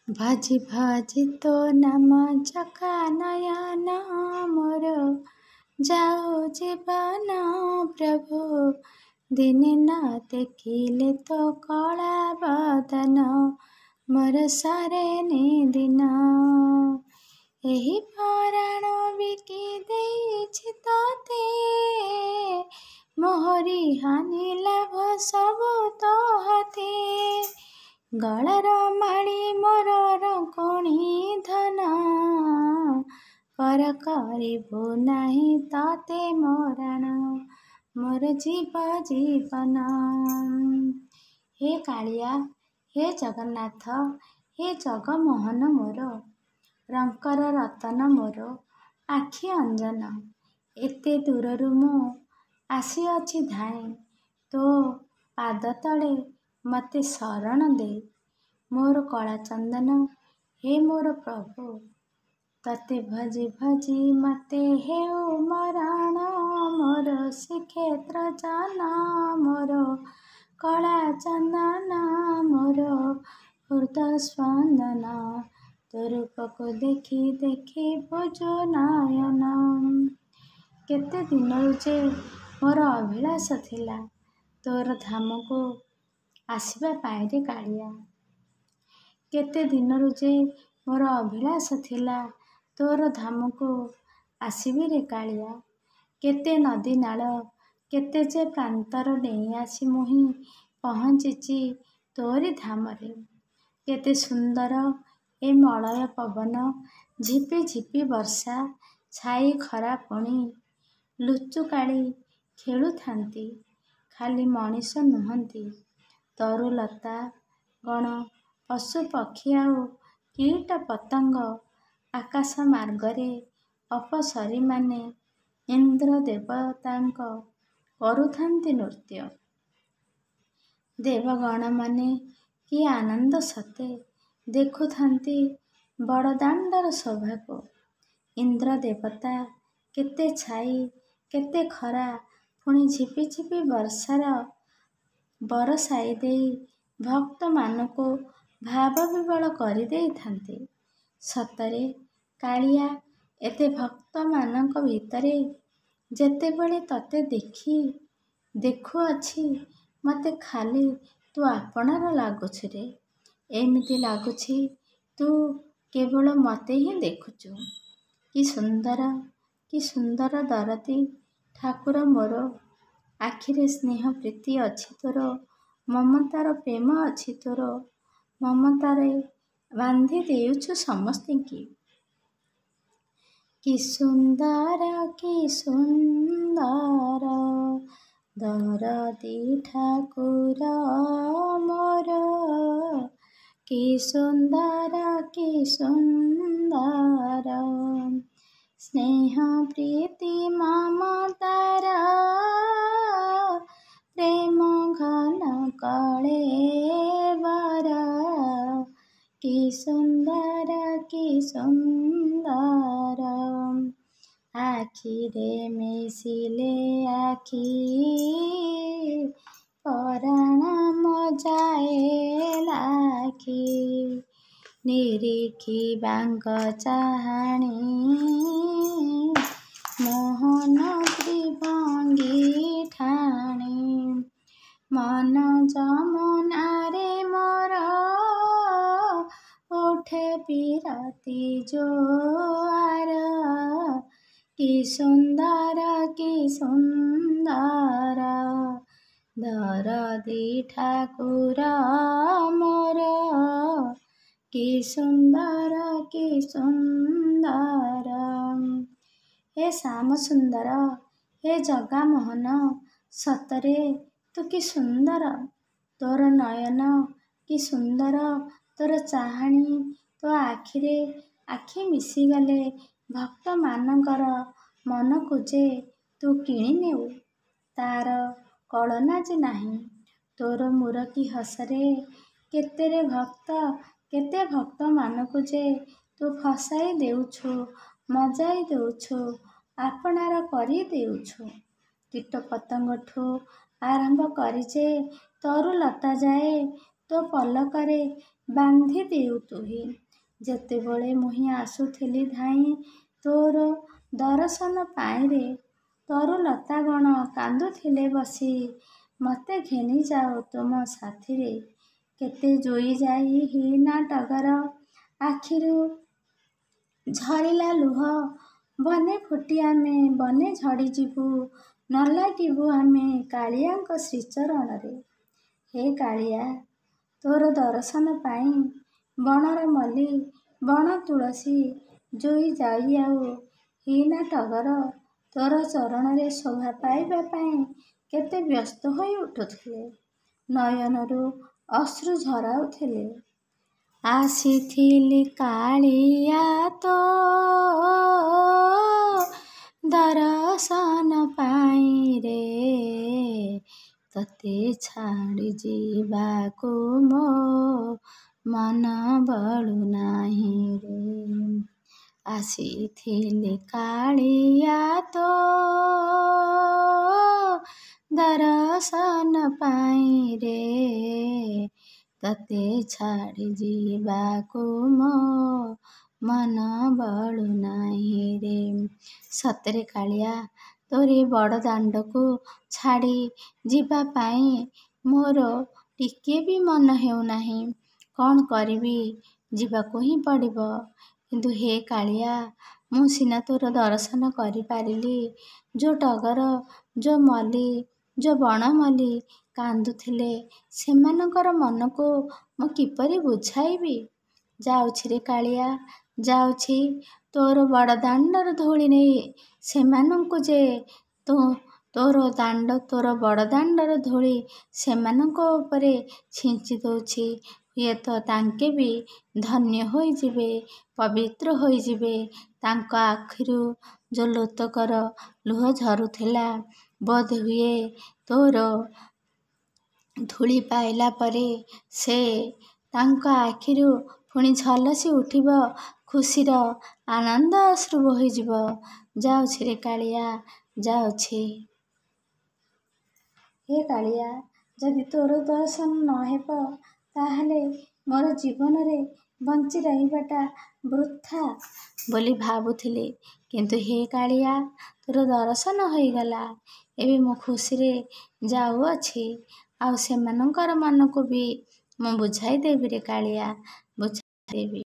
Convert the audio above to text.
ଭାଜି ଭାଜି ତୋ ନାମ ଚକା ନୟନ ମୋର ଯାଉ ଜୀବନ ପ୍ରଭୁ ଦିନେ ନ ଦେଖିଲେ ତୋ କଳା ବଦନ ମୋର ସରେନି ଦିନ ଏହି ପରାଣ ବିକି ଦେଇଛି ତତେ ମୋହରି ହାନି ଲାଭ ସବୁ ତୋ ହାତେ ଗଳାର ମାଳି ମୋର ରଙ୍କଣି ଧନ ପର କରିବୁ ନାହିଁ ତତେ ମରଣ ମୋର ଜୀବ ଜୀବନ। ହେ କାଳିଆ, ହେ ଜଗନ୍ନାଥ, ହେ ଜଗମୋହନ ମୋର ରଙ୍କର ରତନ ମୋର ଆଖି ଅଞ୍ଜନ ଏତେ ଦୂରରୁ ମୁଁ ଆସିଅଛି ଧାଇଁ ତୋ ପାଦ ତଳେ ମୋତେ ଶରଣ ଦେ ମୋର କଳା ଚନ୍ଦନ ହେ ମୋର ପ୍ରଭୁ ତତେ ଭଜି ଭଜି ମୋତେ ହେଉ ମରଣ ମୋର ଶ୍ରୀକ୍ଷେତ୍ର ଜନ ମୋର କଳା ଚନ୍ଦନ ମୋର ହୃଦୟ ସ୍ପନ୍ଦନ ତୋ ରୂପକୁ ଦେଖି ଦେଖି ବୁଝୁ ନୟନ କେତେ ଦିନରୁ ଯେ ମୋର ଅଭିଳାଷ ଥିଲା ତୋର ଧାମକୁ ଆସିବା ପାଇଁ ରେ କାଳିଆ କେତେ ଦିନରୁ ଯେ ମୋର ଅଭିଳାଷ ଥିଲା ତୋର ଧାମକୁ ଆସିବି ରେ କାଳିଆ କେତେ ନଦୀ ନାଳ କେତେ ଯେ ପ୍ରାନ୍ତର ଡେଇଁ ଆସି ମୁହିଁ ପହଞ୍ଚିଛି ତୋରି ଧାମରେ କେତେ ସୁନ୍ଦର ଏ ମଳୟ ପବନ ଝିପି ଝିପି ବର୍ଷା ଛାଇ ଖରା ପୁଣି ଲୁଚୁକାଳି ଖେଳୁଥାନ୍ତି ଖାଲି ମଣିଷ ନୁହନ୍ତି ତରୁଲତା ଗଣ ପଶୁ ପକ୍ଷୀ ଆଉ କୀଟ ପତଙ୍ଗ ଆକାଶ ମାର୍ଗରେ ଅପସରୀମାନେ ଇନ୍ଦ୍ର ଦେବତାଙ୍କ କରୁଥାନ୍ତି ନୃତ୍ୟ ଦେବଗଣମାନେ କି ଆନନ୍ଦ ସତେ ଦେଖୁଥାନ୍ତି ବଡ଼ଦାଣ୍ଡର ଶୋଭାକୁ ଇନ୍ଦ୍ର ଦେବତା କେତେ ଛାଇ କେତେ ଖରା ପୁଣି ଝିପି ଝିପି ବର୍ଷାର ବରଷାଇ ଦେଇ ଭକ୍ତମାନଙ୍କୁ ଭାବ ବିଭୋଳ କରିଦେଇଥାନ୍ତି ସତରେ କାଳିଆ ଏତେ ଭକ୍ତମାନଙ୍କ ଭିତରେ ଯେତେବେଳେ ତତେ ଦେଖୁଅଛି ମୋତେ ଖାଲି ତୁ ଆପଣାର ଲାଗୁଛୁ ରେ ଏମିତି ଲାଗୁଛି ତୁ କେବଳ ମୋତେ ହିଁ ଦେଖୁଛୁ କି ସୁନ୍ଦର ଦରଦୀ ଠାକୁର ମୋର ଆଖିରେ ସ୍ନେହ ପ୍ରୀତି ଅଛି ତୋର ମମତାର ପ୍ରେମ ଅଛି ତୋର ମମତାରେ ବାନ୍ଧି ଦେଉଛୁ ସମସ୍ତିଙ୍କି କି ସୁନ୍ଦର ଦରଦୀ ଠାକୁର ମୋର କି ସୁନ୍ଦର ସ୍ନେହ ପ୍ରୀତି ମମତାର ପ୍ରେମ ଘନ କଳେବର କି ସୁନ୍ଦର ଆଖିରେ ମିଶିଲେ ଆଖି ପରାଣ ମଜାଏ ଲାଖି ନିରିଖି ବାଙ୍କ ଚାହାଣି ମୋହନ ତ୍ରିଭଙ୍ଗୀ ଠାଣି ମନ ଯମୁନାରେ ମୋର ଉଠେ ବିରତି ଜୋଆର କି ସୁନ୍ଦର ଦରଦୀ ଠାକୁର ମୋର କି ସୁନ୍ଦର ହେ ଶ୍ୟାମ ସୁନ୍ଦର ହେ ଜଗାମୋହନ ସତରେ ତୁ କି ସୁନ୍ଦର ତୋର ନୟନ କି ସୁନ୍ଦର ତୋର ଚାହାଣି ତୋ ଆଖିରେ ଆଖି ମିଶିଗଲେ ଭକ୍ତମାନଙ୍କର ମନକୁ ଯେ ତୁ କିଣି ନେଉ ତାର କଳନା ଯେ ନାହିଁ ତୋର ମୂରକି ହସରେ କେତେ ଭକ୍ତମାନଙ୍କୁ ଯେ ତୁ ଫସାଇ ଦେଉଛୁ ମଜାଇ ଦେଉଛୁ ଆପଣାର କରି ଦେଉଛୁ କୀଟ ପତଙ୍ଗଠୁ ଆରମ୍ଭ କରି ଯେ ତରୁଲତା ଯାଏ ତୋ ପଲକରେ ବାନ୍ଧି ଦେଉ ତୁହି। ଯେତେବେଳେ ମୁହିଁ ଆସୁଥିଲି ଧାଇଁ ତୋର ଦରଶନ ପାଇଁରେ, ତରୁଲତାଗଣ କାନ୍ଦୁଥିଲେ ବସି। ମତେ ଘେନିଯାଅ ତୁମ ସାଥିରେ, କେତେ ଜୋଇ ଯାଇ ହିନା ଟଗର ଆଖିରୁ ଝରିଲା ଲୁହ। ବନେ ଫୁଟି ଆମେ ବନେ ଝଡ଼ିଯିବୁ, ନ ଲାଗିବୁ ଆମେ କାଳିଆଙ୍କ ଶ୍ରୀଚରଣରେ। ହେ କାଳିଆ, ତୋର ଦର୍ଶନ ପାଇଁ ବଣର ମଲ୍ଲୀ, ବଣ ତୁଳସୀ, ଜୁଇ ଯାଇ ଆଉ ହିନା ଟଗର ତୋର ଚରଣରେ ଶୋଭା ପାଇବା ପାଇଁ କେତେ ବ୍ୟସ୍ତ ହୋଇ ଉଠୁଥିଲେ, ନୟନରୁ ଅଶ୍ରୁ ଝରାଉଥିଲେ। ଆସିଥିଲି କାଳିଆ ତୋ ଦରଶନ ପାଇଁରେ, ତତେ ଛାଡ଼ି ଯିବାକୁ ମୋ ମନ ବଳୁ ନାହିଁ ରେ। ଆସିଥିଲି କାଳିଆ ତୋ ଦରଶନ ପାଇଁରେ, ତତେ ଛାଡ଼ି ଯିବାକୁ ମୋ ମନ ବଳୁ ନାହିଁ ରେ। ସତରେ କାଳିଆ, ତୋରି ବଡ଼ ଦାଣ୍ଡକୁ ଛାଡ଼ି ଯିବା ପାଇଁ ମୋର ଟିକିଏ ବି ମନ ହେଉନାହିଁ। କ'ଣ କରିବି, ଯିବାକୁ ହିଁ ପଡ଼ିବ। କିନ୍ତୁ ହେ କାଳିଆ, ମୁଁ ସିନା ତୋର ଦର୍ଶନ କରିପାରିଲି, ଯୋ ଟଗର, ଯୋ ମଲ୍ଲୀ, ଯୋ ବଣମଲ୍ଲୀ କାନ୍ଦୁଥିଲେ, ସେମାନଙ୍କର ମନକୁ ମୁଁ କିପରି ବୁଝାଇବି? ଯାଉଛି ରେ କାଳିଆ, ଯାଉଛି ତୋର ବଡ଼ ଦାଣ୍ଡର ଧୂଳି ନେଇ ସେମାନଙ୍କୁ ଯେ ତୋର ବଡ଼ ଦାଣ୍ଡର ଧୂଳି ସେମାନଙ୍କ ଉପରେ ଛିଞ୍ଚି ଦଉଛି। ହୁଏତ ତାଙ୍କେ ବି ଧନ୍ୟ ହୋଇଯିବେ, ପବିତ୍ର ହୋଇଯିବେ। ତାଙ୍କ ଆଖିରୁ ଯୋ ଲୋତକର ଲୁହ ଝରୁଥିଲା, ବୋଧହୁଏ ତୋର ଧୂଳି ପାଇଲା ପରେ ସେ ତାଙ୍କ ଆଖିରୁ ପୁଣି ଝଲସି ଉଠିବ ଖୁସିର ଆନନ୍ଦ ଅଶ୍ରୁ ବୋହିଯିବ। ଯାଉଛି ରେ କାଳିଆ, ଯାଉଛି। ହେ କାଳିଆ, ଯଦି ତୋର ଦର୍ଶନ ନ ହେବ, ତାହେଲେ ମୋର ଜୀବନରେ ବଞ୍ଚି ରହିବାଟା ବୃଥା ବୋଲି ଭାବୁଥିଲି। କିନ୍ତୁ ହେ କାଳିଆ, ତୋର ଦର୍ଶନ ହୋଇଗଲା। ଏବେ ମୁଁ ଖୁସିରେ ଯାଉଅଛି, ଆଉ ସେମାନଙ୍କର ମନକୁ ବି ମୁଁ ବୁଝାଇ ଦେବି ରେ କାଳିଆ, ବୁଝାଇ ଦେବି।